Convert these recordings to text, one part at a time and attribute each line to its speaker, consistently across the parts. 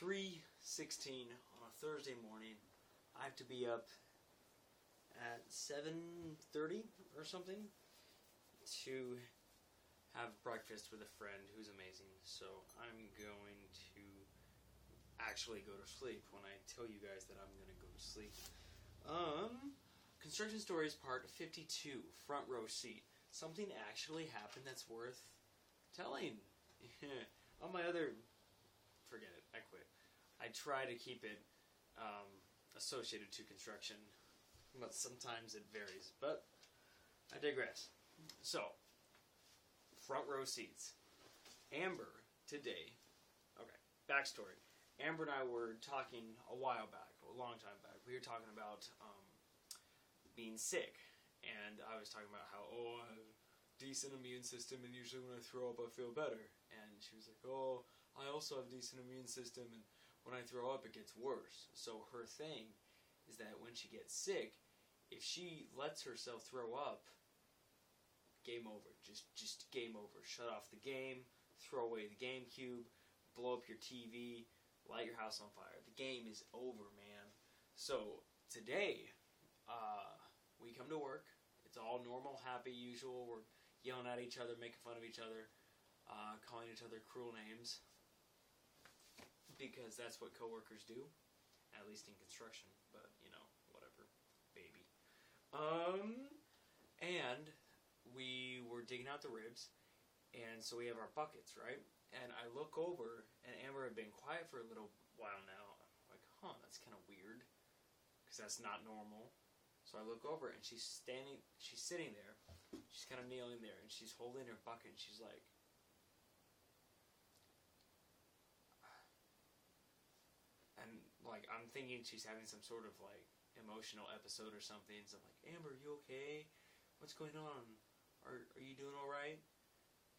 Speaker 1: 3:16 on a Thursday morning. I have to be up at 7:30 or something to have breakfast with a friend who's amazing. So I'm going to actually go to sleep when I tell you guys that I'm going to go to sleep. Construction Stories Part 52, Front Row Seat. Something actually happened that's worth telling. On my other... Forget it, I quit. I try to keep it associated to construction, but sometimes it varies. But I digress. So, front row seats. Amber, today... Okay, backstory. Amber and I were talking a while back, a long time back. We were talking about being sick. And I was talking about how, I have a decent immune system, and usually when I throw up I feel better. And she was like, I also have a decent immune system, and when I throw up it gets worse. So her thing is that when she gets sick, if she lets herself throw up, game over. Just game over. Shut off the game, throw away the GameCube, blow up your TV, light your house on fire. The game is over, man. So today, we come to work. It's all normal, happy, usual. We're yelling at each other, making fun of each other, calling each other cruel names. Because that's what coworkers do. At least in construction. But, whatever. Baby. And we were digging out the ribs. And so we have our buckets, right? And I look over, and Amber had been quiet for a little while now. I'm like, that's kind of weird. Because that's not normal. So I look over, and she's sitting there, she's kind of kneeling there, and she's holding her bucket, and she's like, and I'm thinking she's having some sort of emotional episode or something, so I'm like, Amber, are you okay? What's going on? Are you doing alright?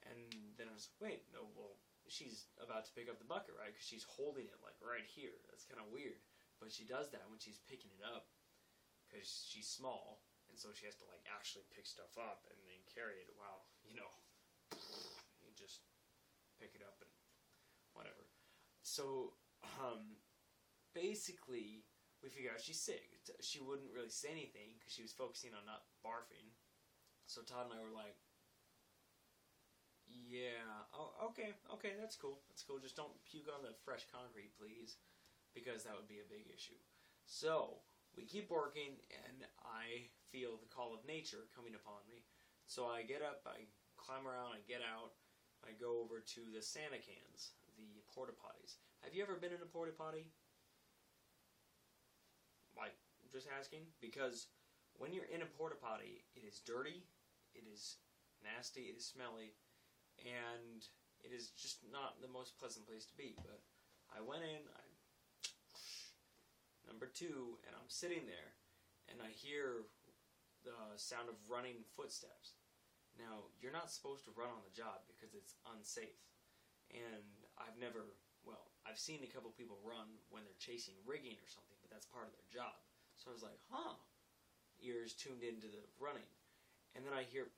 Speaker 1: And then I was like, wait, no, well, she's about to pick up the bucket, right? Because she's holding it right here. That's kind of weird. But she does that when she's picking it up. Because she's small, and so she has to actually pick stuff up and then carry it while, you just pick it up and whatever. So, basically, we figured out she's sick. She wouldn't really say anything because she was focusing on not barfing. So Todd and I were like, yeah, okay, that's cool. Just don't puke on the fresh concrete, please, because that would be a big issue. So... we keep working, and I feel the call of nature coming upon me. So I get up, I climb around, I get out, I go over to the Santa cans, the porta potties. Have you ever been in a porta potty? Just asking? Because when you're in a porta potty, it is dirty, it is nasty, it is smelly, and it is just not the most pleasant place to be. But I went in, Number 2, and I'm sitting there, and I hear the sound of running footsteps. Now, you're not supposed to run on the job because it's unsafe. And I've seen a couple people run when they're chasing rigging or something, but that's part of their job. So I was like, ears tuned into the running. And then I hear,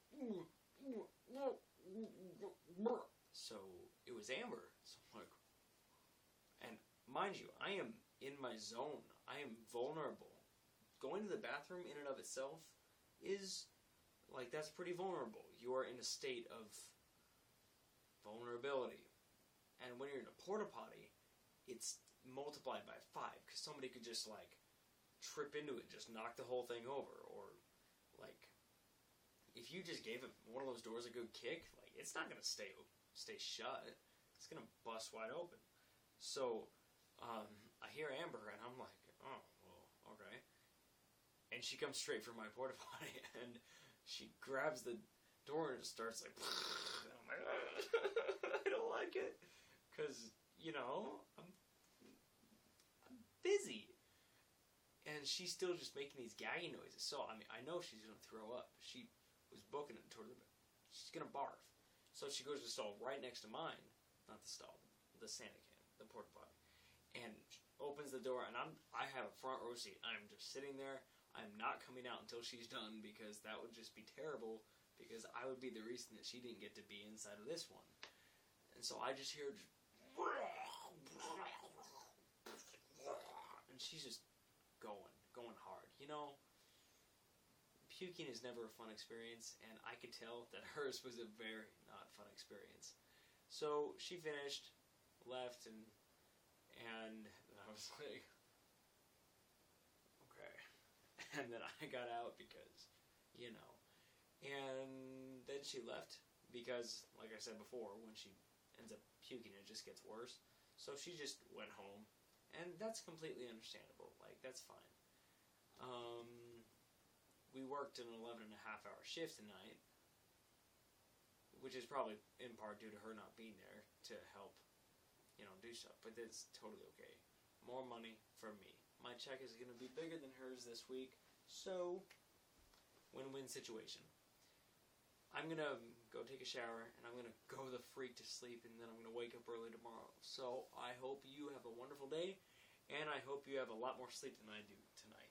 Speaker 1: so it was Amber. So I'm like, and mind you, I am in my zone. I am vulnerable. Going to the bathroom in and of itself is, that's pretty vulnerable. You are in a state of vulnerability. And when you're in a porta potty, it's multiplied by 5, because somebody could just, trip into it and just knock the whole thing over. Or, if you just gave one of those doors a good kick, it's not going to stay shut. It's going to bust wide open. So... I hear Amber, and I'm like, oh, well, okay. And she comes straight from my porta potty, and she grabs the door and starts and I'm like, I don't like it. Because, I'm busy. And she's still just making these gagging noises. So, I know she's going to throw up. She was booking it toward she's going to barf. So she goes to the stall right next to mine. Not the stall, the Santa can, the porta potty. And opens the door, and I have a front row seat. I'm just sitting there. I'm not coming out until she's done, because that would just be terrible, because I would be the reason that she didn't get to be inside of this one. And so I just hear and she's just going hard. You know, puking is never a fun experience, and I could tell that hers was a very not fun experience. So she finished, left, and I was like, okay. And then I got out because, you know. And then she left because, like I said before, when she ends up puking, it just gets worse. So she just went home, and that's completely understandable. Like, that's fine. We worked an 11.5-hour shift tonight, which is probably in part due to her not being there to help, do stuff. But it's totally okay. More money from me. My check is going to be bigger than hers this week, so win-win situation. I'm going to go take a shower, and I'm going to go the freak to sleep, and then I'm going to wake up early tomorrow. So I hope you have a wonderful day, and I hope you have a lot more sleep than I do tonight.